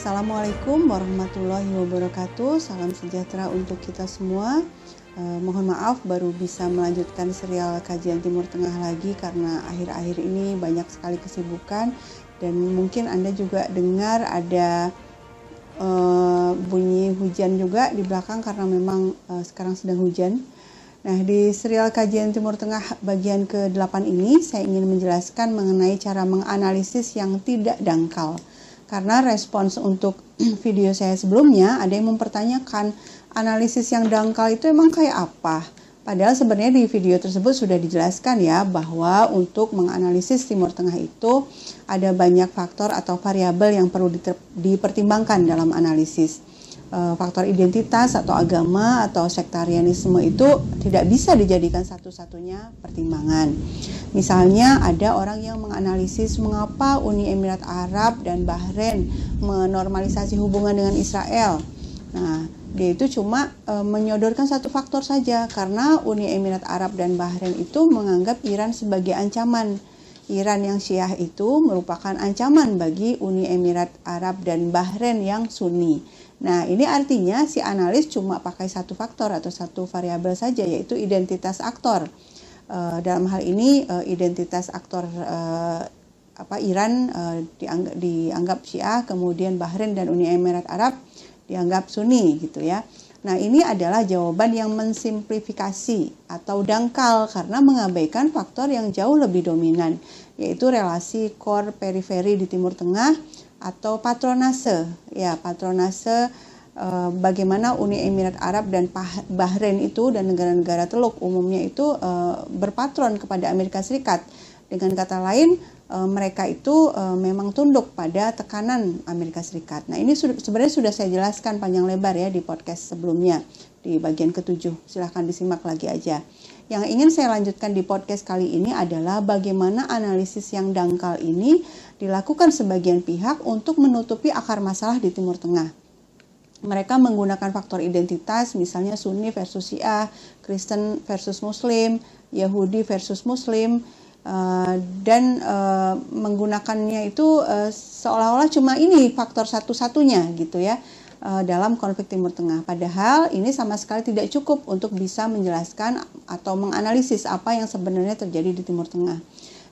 Assalamualaikum warahmatullahi wabarakatuh. Salam sejahtera untuk kita semua. Mohon maaf baru bisa melanjutkan serial kajian Timur Tengah lagi karena akhir-akhir ini banyak sekali kesibukan dan mungkin Anda juga dengar ada bunyi hujan juga di belakang karena memang sekarang sedang hujan. Nah, di serial kajian Timur Tengah bagian ke-8 ini saya ingin menjelaskan mengenai cara menganalisis yang tidak dangkal. Karena respons untuk video saya sebelumnya ada yang mempertanyakan analisis yang dangkal itu emang kayak apa? Padahal sebenarnya di video tersebut sudah dijelaskan ya bahwa untuk menganalisis Timur Tengah itu ada banyak faktor atau variabel yang perlu dipertimbangkan dalam analisis. Faktor identitas atau agama atau sektarianisme itu tidak bisa dijadikan satu-satunya pertimbangan. Misalnya ada orang yang menganalisis mengapa Uni Emirat Arab dan Bahrain menormalisasi hubungan dengan Israel. Nah, dia itu cuma menyodorkan satu faktor saja karena Uni Emirat Arab dan Bahrain itu menganggap Iran sebagai ancaman. Iran yang Syiah itu merupakan ancaman bagi Uni Emirat Arab dan Bahrain yang Sunni. Nah, ini artinya si analis cuma pakai satu faktor atau satu variabel saja, yaitu identitas aktor. Dalam hal ini identitas aktor Iran dianggap Syiah, kemudian Bahrain dan Uni Emirat Arab dianggap Sunni gitu ya. Nah, ini adalah jawaban yang mensimplifikasi atau dangkal karena mengabaikan faktor yang jauh lebih dominan, yaitu relasi core periferi di Timur Tengah atau patronase. Ya, patronase bagaimana Uni Emirat Arab dan Bahrain itu dan negara-negara Teluk umumnya itu berpatron kepada Amerika Serikat. Dengan kata lain, mereka itu memang tunduk pada tekanan Amerika Serikat. Nah, ini sebenarnya sudah saya jelaskan panjang lebar ya di podcast sebelumnya, di bagian ke-7. Silahkan disimak lagi aja. Yang ingin saya lanjutkan di podcast kali ini adalah bagaimana analisis yang dangkal ini dilakukan sebagian pihak untuk menutupi akar masalah di Timur Tengah. Mereka menggunakan faktor identitas, misalnya Sunni versus Syiah, Kristen versus Muslim, Yahudi versus Muslim, dan menggunakannya itu seolah-olah cuma ini faktor satu-satunya gitu ya dalam konflik Timur Tengah. Padahal ini sama sekali tidak cukup untuk bisa menjelaskan atau menganalisis apa yang sebenarnya terjadi di Timur Tengah.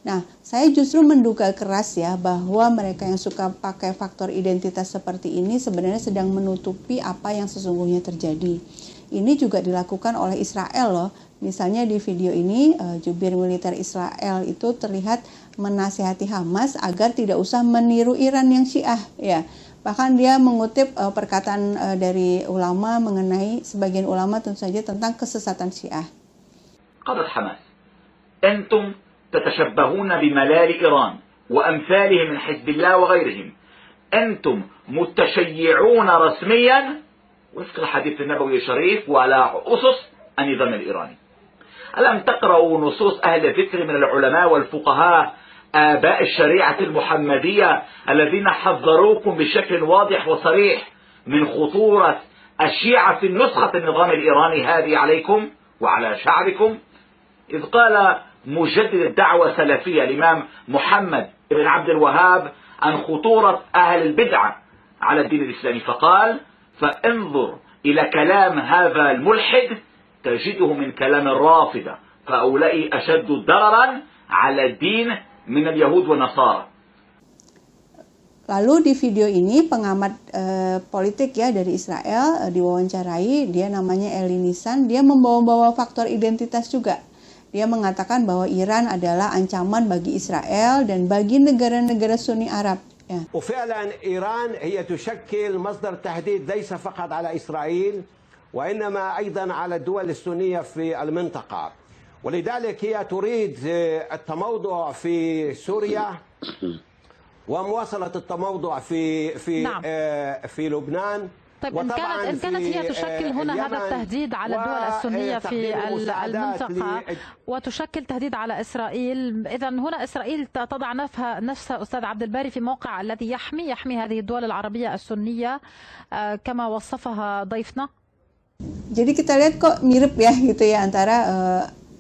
Nah, saya justru menduga keras ya bahwa mereka yang suka pakai faktor identitas seperti ini sebenarnya sedang menutupi apa yang sesungguhnya terjadi. Ini juga dilakukan oleh Israel loh. Misalnya di video ini, jubir militer Israel itu terlihat menasihati Hamas agar tidak usah meniru Iran yang Syiah. Ya, bahkan dia mengutip perkataan dari ulama mengenai sebagian ulama tentu saja tentang kesesatan Syiah. قالت حماس أنتم تتشبهون بملال إيران وأمثالهم من حزب الله وغيرهم أنتم متشيعون رسميا وفق الحديث النبوي الشريف وعلى أسس النظام الإيراني. ألم تقرأوا نصوص أهل الذكر من العلماء والفقهاء آباء الشريعة المحمدية الذين حذروكم بشكل واضح وصريح من خطورة الشيعة في نسخة النظام الإيراني هذه عليكم وعلى شعبكم؟ إذ قال مجدد الدعوة السلفية الإمام محمد بن عبد الوهاب عن خطورة أهل البدعة على الدين الإسلامي فقال فانظر إلى كلام هذا الملحد تجده من كلام الرافضة فأولئك أشد ضررا على الدين من اليهود والنصارى. Lalu di video ini pengamat politik ya dari Israel diwawancarai, dia namanya Eli Nisan, dia membawa-bawa faktor identitas juga. Dia mengatakan bahwa Iran adalah ancaman bagi Israel dan bagi negara-negara Sunni Arab. Ya. وفعلا إيران هي تشكل مصدر تهديد ليس فقط على إسرائيل وإنما أيضا على الدول السنية في المنطقة ولذلك هي تريد التموضع في سوريا ومواصلة التموضع في لبنان. طيب إن كانت هي تشكل هنا هذا التهديد على الدول السنية في المنطقة وتشكل تهديد على إسرائيل، إذا هنا إسرائيل تضع نفسها أستاذ عبد الباري في موقع الذي يحمي هذه الدول العربية السنية كما وصفها ضيفنا. Jadi kita lihat kok mirip ya gitu ya antara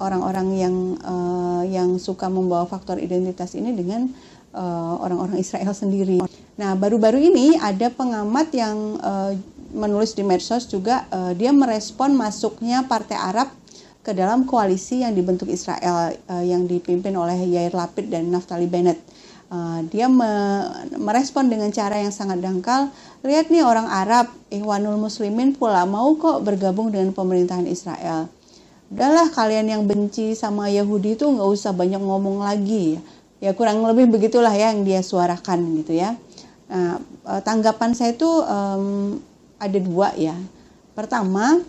orang-orang yang suka membawa faktor identitas ini dengan orang-orang Israel sendiri. Nah, baru-baru ini ada pengamat yang menulis di medsos juga, dia merespon masuknya Partai Arab ke dalam koalisi yang dibentuk Israel yang dipimpin oleh Yair Lapid dan Naftali Bennett. Dia merespon dengan cara yang sangat dangkal. Lihat nih, orang Arab, Ikhwanul Muslimin pula mau kok bergabung dengan pemerintahan Israel. Udahlah, kalian yang benci sama Yahudi itu nggak usah banyak ngomong lagi. Ya kurang lebih begitulah ya yang dia suarakan gitu ya. Nah, tanggapan saya itu ada dua ya. Pertama,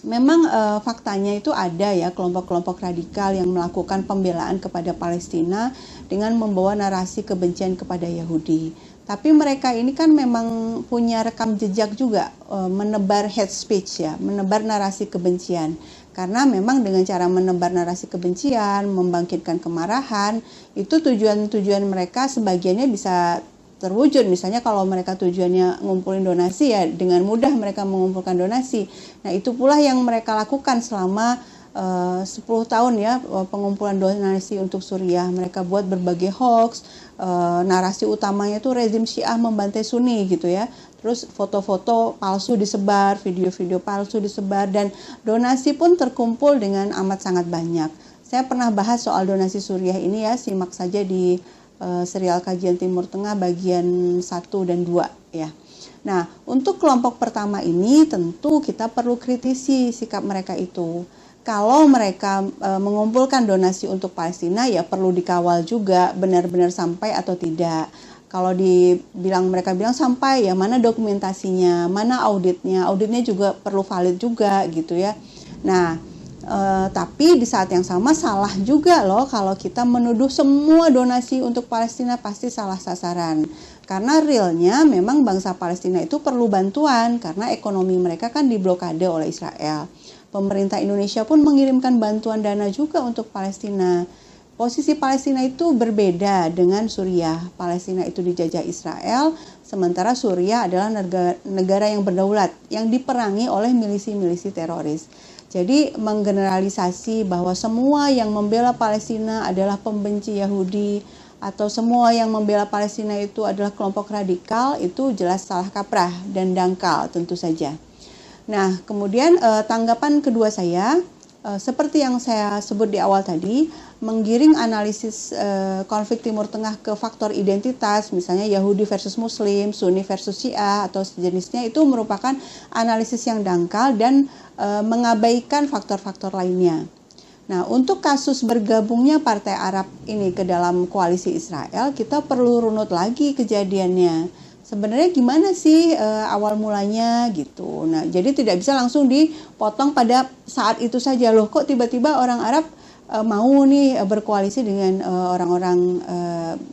memang faktanya itu ada ya kelompok-kelompok radikal yang melakukan pembelaan kepada Palestina dengan membawa narasi kebencian kepada Yahudi. Tapi mereka ini kan memang punya rekam jejak juga menebar hate speech ya, menebar narasi kebencian. Karena memang dengan cara menebar narasi kebencian, membangkitkan kemarahan, itu tujuan-tujuan mereka sebagiannya bisa terwujud. Misalnya kalau mereka tujuannya ngumpulin donasi ya, dengan mudah mereka mengumpulkan donasi. Nah, itu pula yang mereka lakukan selama 10 tahun ya, pengumpulan donasi untuk Suriah. Mereka buat berbagai hoax, narasi utamanya itu rezim Syiah membantai Sunni gitu ya. Terus foto-foto palsu disebar, video-video palsu disebar, dan donasi pun terkumpul dengan amat sangat banyak. Saya pernah bahas soal donasi Suriah ini ya, simak saja di serial kajian Timur Tengah bagian 1 dan 2 ya. Nah, untuk kelompok pertama ini tentu kita perlu kritisi sikap mereka itu. Kalau mereka mengumpulkan donasi untuk Palestina ya perlu dikawal juga benar-benar sampai atau tidak. Kalau mereka bilang sampai, ya mana dokumentasinya, mana auditnya juga perlu valid juga gitu ya. Nah, tapi di saat yang sama salah juga loh kalau kita menuduh semua donasi untuk Palestina pasti salah sasaran. Karena realnya memang bangsa Palestina itu perlu bantuan karena ekonomi mereka kan diblokade oleh Israel. Pemerintah Indonesia pun mengirimkan bantuan dana juga untuk Palestina. Posisi Palestina itu berbeda dengan Suriah. Palestina itu dijajah Israel, sementara Suriah adalah negara yang berdaulat, yang diperangi oleh milisi-milisi teroris. Jadi menggeneralisasi bahwa semua yang membela Palestina adalah pembenci Yahudi, atau semua yang membela Palestina itu adalah kelompok radikal, itu jelas salah kaprah dan dangkal tentu saja. Nah, kemudian tanggapan kedua saya, seperti yang saya sebut di awal tadi, menggiring analisis konflik Timur Tengah ke faktor identitas, misalnya Yahudi versus Muslim, Sunni versus Syiah, atau sejenisnya, itu merupakan analisis yang dangkal dan mengabaikan faktor-faktor lainnya. Nah, untuk kasus bergabungnya Partai Arab ini ke dalam koalisi Israel, kita perlu runut lagi kejadiannya. Sebenarnya gimana sih awal mulanya gitu. Nah, jadi tidak bisa langsung dipotong pada saat itu saja. Loh, kok tiba-tiba orang Arab mau nih berkoalisi dengan orang-orang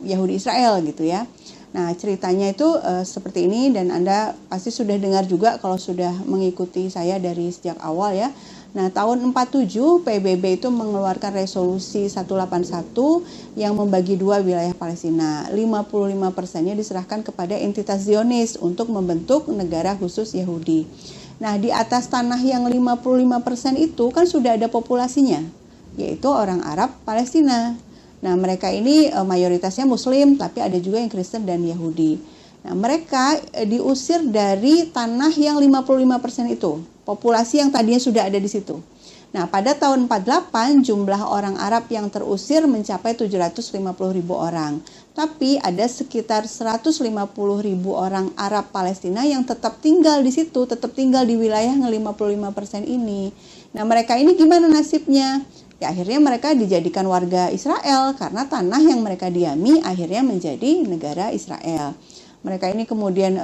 Yahudi Israel gitu ya. Nah, ceritanya itu seperti ini, dan Anda pasti sudah dengar juga kalau sudah mengikuti saya dari sejak awal ya. Nah, tahun 47 PBB itu mengeluarkan resolusi 181 yang membagi dua wilayah Palestina. 55%-nya diserahkan kepada entitas Zionis untuk membentuk negara khusus Yahudi. Nah, di atas tanah yang 55% itu kan sudah ada populasinya, yaitu orang Arab Palestina. Nah, mereka ini mayoritasnya Muslim, tapi ada juga yang Kristen dan Yahudi. Nah, mereka diusir dari tanah yang 55% itu, populasi yang tadinya sudah ada di situ. Nah, pada tahun 48 jumlah orang Arab yang terusir mencapai 750.000 orang. Tapi ada sekitar 150.000 orang Arab Palestina yang tetap tinggal di situ, tetap tinggal di wilayah yang 55% ini. Nah, mereka ini gimana nasibnya? Ya, akhirnya mereka dijadikan warga Israel karena tanah yang mereka diami akhirnya menjadi negara Israel. Mereka ini kemudian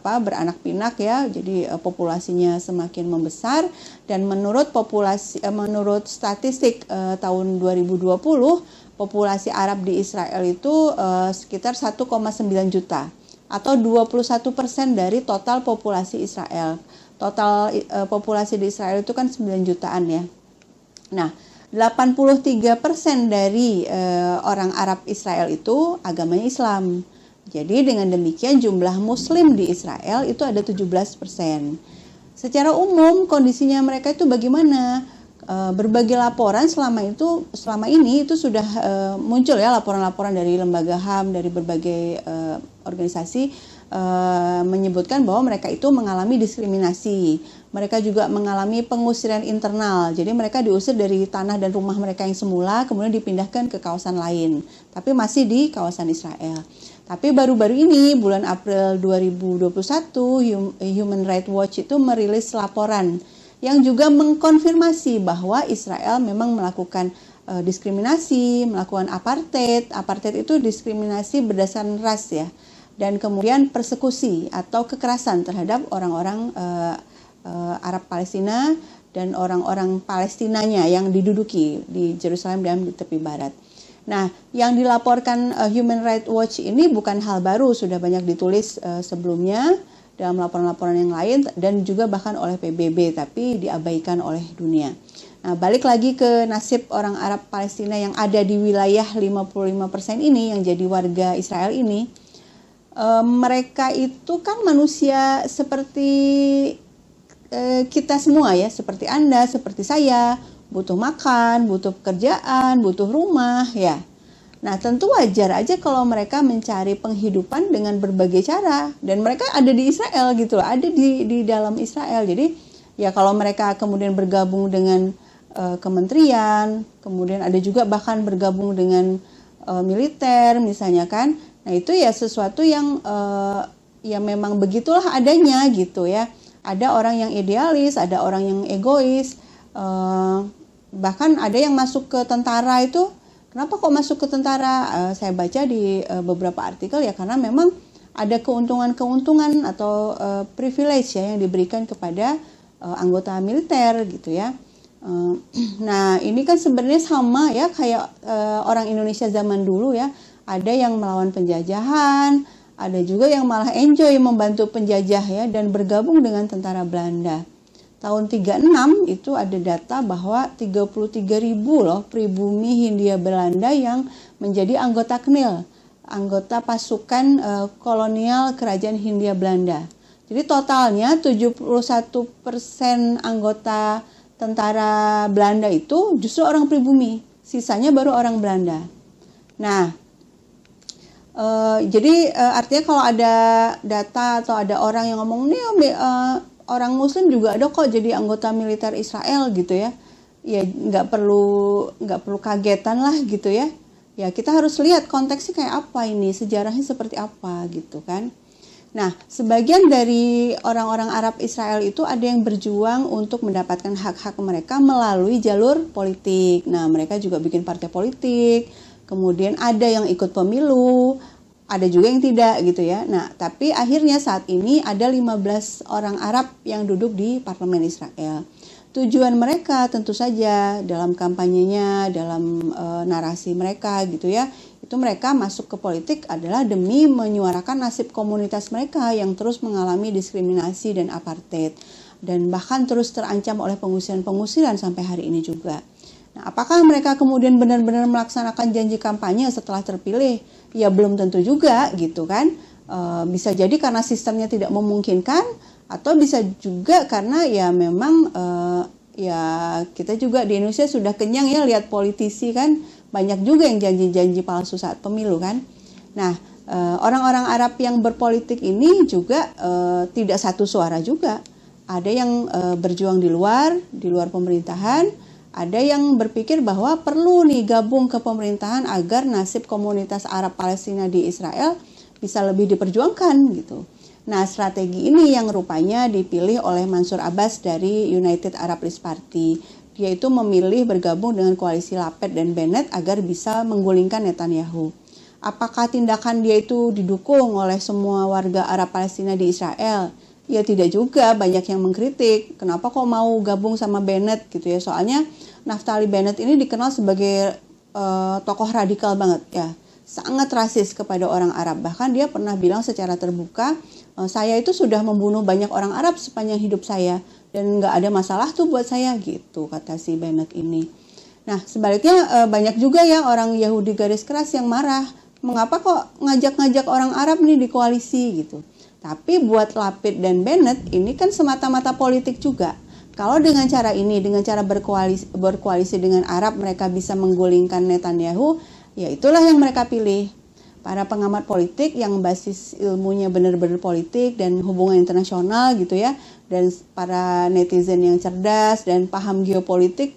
beranak pinak ya, jadi populasinya semakin membesar, dan menurut statistik tahun 2020 populasi Arab di Israel itu sekitar 1,9 juta atau 21% dari total populasi Israel. Total populasi di Israel itu kan 9 jutaan ya. Nah, 83% dari orang Arab Israel itu agamanya Islam. Jadi dengan demikian jumlah Muslim di Israel itu ada 17%. Secara umum kondisinya mereka itu bagaimana? berbagai laporan selama ini itu sudah muncul ya laporan-laporan dari lembaga HAM, dari berbagai organisasi menyebutkan bahwa mereka itu mengalami diskriminasi. Mereka juga mengalami pengusiran internal. Jadi mereka diusir dari tanah dan rumah mereka yang semula, kemudian dipindahkan ke kawasan lain, tapi masih di kawasan Israel. Tapi baru-baru ini, bulan April 2021, Human Rights Watch itu merilis laporan yang juga mengkonfirmasi bahwa Israel memang melakukan diskriminasi, melakukan apartheid. Apartheid itu diskriminasi berdasarkan ras ya, dan kemudian persekusi atau kekerasan terhadap orang-orang Arab Palestina dan orang-orang Palestinanya yang diduduki di Yerusalem dan di tepi barat. Nah, yang dilaporkan Human Rights Watch ini bukan hal baru, sudah banyak ditulis sebelumnya dalam laporan-laporan yang lain dan juga bahkan oleh PBB, tapi diabaikan oleh dunia. Nah, balik lagi ke nasib orang Arab Palestina yang ada di wilayah 55% ini yang jadi warga Israel ini. Mereka itu kan manusia seperti kita semua ya, seperti Anda, seperti saya, butuh makan, butuh pekerjaan, butuh rumah ya. Nah, tentu wajar aja kalau mereka mencari penghidupan dengan berbagai cara, dan mereka ada di Israel gitu, ada di dalam Israel. Jadi ya kalau mereka kemudian bergabung dengan kementerian, kemudian ada juga bahkan bergabung dengan militer misalnya kan. Nah, itu ya sesuatu yang ya memang begitulah adanya gitu ya. Ada orang yang idealis, ada orang yang egois, bahkan ada yang masuk ke tentara itu. Kenapa kok masuk ke tentara? Saya baca di beberapa artikel ya karena memang ada keuntungan-keuntungan atau privilege ya yang diberikan kepada anggota militer gitu ya. Nah, ini kan sebenarnya sama ya kayak orang Indonesia zaman dulu ya. Ada yang melawan penjajahan, ada juga yang malah enjoy membantu penjajah ya dan bergabung dengan tentara Belanda. Tahun 36 itu ada data bahwa 33.000 loh pribumi Hindia Belanda yang menjadi anggota KNIL, anggota pasukan kolonial kerajaan Hindia Belanda. Jadi totalnya 71% anggota tentara Belanda itu justru orang pribumi, sisanya baru orang Belanda. Nah, jadi artinya kalau ada data atau ada orang yang ngomong nih orang Muslim juga ada kok jadi anggota militer Israel gitu ya, ya nggak perlu kagetan lah gitu ya. Ya kita harus lihat konteksnya kayak apa ini, sejarahnya seperti apa gitu kan. Nah, sebagian dari orang-orang Arab Israel itu ada yang berjuang untuk mendapatkan hak-hak mereka melalui jalur politik. Nah, mereka juga bikin partai politik, kemudian ada yang ikut pemilu, ada juga yang tidak gitu ya. Nah, tapi akhirnya saat ini ada 15 orang Arab yang duduk di parlemen Israel. Tujuan mereka tentu saja dalam kampanyenya, dalam narasi mereka gitu ya, itu mereka masuk ke politik adalah demi menyuarakan nasib komunitas mereka yang terus mengalami diskriminasi dan apartheid, dan bahkan terus terancam oleh pengusiran-pengusiran sampai hari ini juga. Nah, apakah mereka kemudian benar-benar melaksanakan janji kampanye setelah terpilih? Ya belum tentu juga gitu kan. Bisa jadi karena sistemnya tidak memungkinkan, atau bisa juga karena ya memang ya kita juga di Indonesia sudah kenyang ya lihat politisi kan, banyak juga yang janji-janji palsu saat pemilu kan. Nah, orang-orang Arab yang berpolitik ini juga tidak satu suara juga. Ada yang berjuang di luar pemerintahan, ada yang berpikir bahwa perlu nih gabung ke pemerintahan agar nasib komunitas Arab Palestina di Israel bisa lebih diperjuangkan gitu. Nah, strategi ini yang rupanya dipilih oleh Mansur Abbas dari United Arab League Party. Dia itu memilih bergabung dengan koalisi Lapid dan Bennett agar bisa menggulingkan Netanyahu. Apakah tindakan dia itu didukung oleh semua warga Arab Palestina di Israel? Ya tidak juga, banyak yang mengkritik. Kenapa kok mau gabung sama Bennett gitu ya? Soalnya Naftali Bennett ini dikenal sebagai tokoh radikal banget ya. Sangat rasis kepada orang Arab. Bahkan dia pernah bilang secara terbuka, saya itu sudah membunuh banyak orang Arab sepanjang hidup saya dan nggak ada masalah tuh buat saya gitu, kata si Bennett ini. Nah, sebaliknya banyak juga ya orang Yahudi garis keras yang marah. Mengapa kok ngajak-ngajak orang Arab nih di koalisi gitu. Tapi buat Lapid dan Bennett ini kan semata-mata politik juga. kalau dengan cara ini, dengan cara berkoalisi dengan Arab, mereka bisa menggulingkan Netanyahu, ya itulah yang mereka pilih. Para pengamat politik yang basis ilmunya benar-benar politik dan hubungan internasional gitu ya, dan para netizen yang cerdas dan paham geopolitik,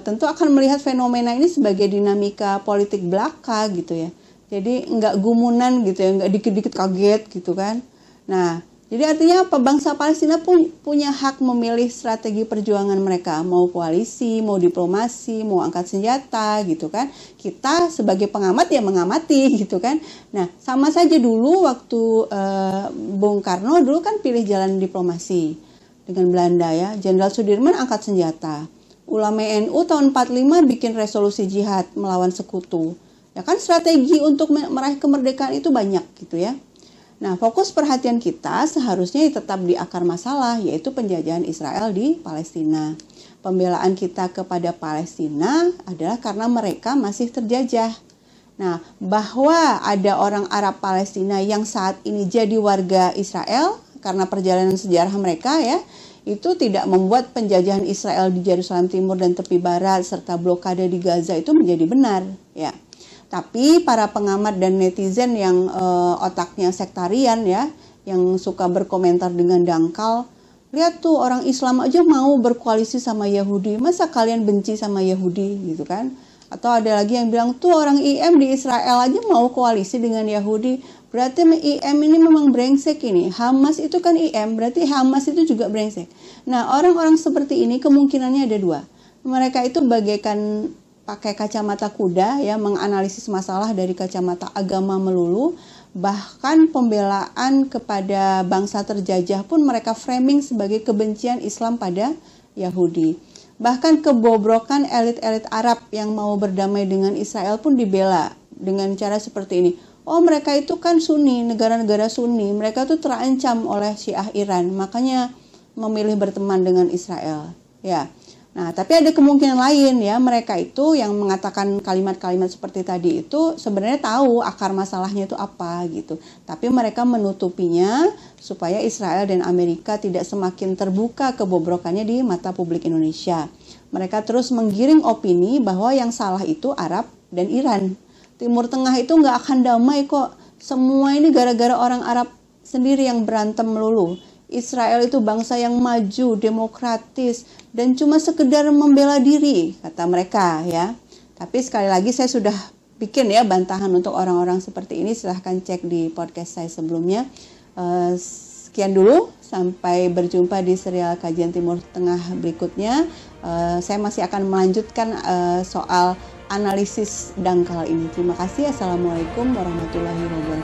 tentu akan melihat fenomena ini sebagai dinamika politik belaka gitu ya. Jadi nggak gumunan gitu ya, nggak dikit-dikit kaget gitu kan. Nah, jadi artinya apa? Bangsa Palestina pun punya hak memilih strategi perjuangan mereka, mau koalisi, mau diplomasi, mau angkat senjata gitu kan. Kita sebagai pengamat ya mengamati gitu kan. Nah, sama saja dulu waktu Bung Karno dulu kan pilih jalan diplomasi dengan Belanda ya. Jenderal Sudirman angkat senjata. Ulama NU tahun 45 bikin resolusi jihad melawan sekutu. Ya kan strategi untuk meraih kemerdekaan itu banyak gitu ya. Nah, fokus perhatian kita seharusnya tetap di akar masalah, yaitu penjajahan Israel di Palestina. Pembelaan kita kepada Palestina adalah karena mereka masih terjajah. Nah, bahwa ada orang Arab Palestina yang saat ini jadi warga Israel karena perjalanan sejarah mereka ya, itu tidak membuat penjajahan Israel di Yerusalem Timur dan tepi barat serta blokade di Gaza itu menjadi benar, ya. Tapi para pengamat dan netizen yang otaknya sektarian ya, yang suka berkomentar dengan dangkal, lihat tuh orang Islam aja mau berkoalisi sama Yahudi, masa kalian benci sama Yahudi gitu kan? Atau ada lagi yang bilang tuh orang IM di Israel aja mau koalisi dengan Yahudi, berarti IM ini memang brengsek ini. Hamas itu kan IM, berarti Hamas itu juga brengsek. Nah, orang-orang seperti ini kemungkinannya ada dua. Mereka itu bagaikan pakai kacamata kuda ya, menganalisis masalah dari kacamata agama melulu, bahkan pembelaan kepada bangsa terjajah pun mereka framing sebagai kebencian Islam pada Yahudi. Bahkan kebobrokan elit-elit Arab yang mau berdamai dengan Israel pun dibela dengan cara seperti ini. Oh, mereka itu kan Sunni, negara-negara Sunni, mereka tuh terancam oleh Syiah Iran, makanya memilih berteman dengan Israel. Ya. Nah, tapi ada kemungkinan lain ya, mereka itu yang mengatakan kalimat-kalimat seperti tadi itu sebenarnya tahu akar masalahnya itu apa gitu. Tapi mereka menutupinya supaya Israel dan Amerika tidak semakin terbuka kebobrokannya di mata publik Indonesia. Mereka terus menggiring opini bahwa yang salah itu Arab dan Iran. Timur Tengah itu nggak akan damai kok. Semua ini gara-gara orang Arab sendiri yang berantem melulu. Israel itu bangsa yang maju, demokratis, dan cuma sekedar membela diri, kata mereka ya. Tapi sekali lagi saya sudah bikin ya bantahan untuk orang-orang seperti ini, silahkan cek di podcast saya sebelumnya. Sekian dulu, sampai berjumpa di serial Kajian Timur Tengah berikutnya. Saya masih akan melanjutkan soal analisis dangkal ini. Terima kasih. Assalamualaikum warahmatullahi wabarakatuh.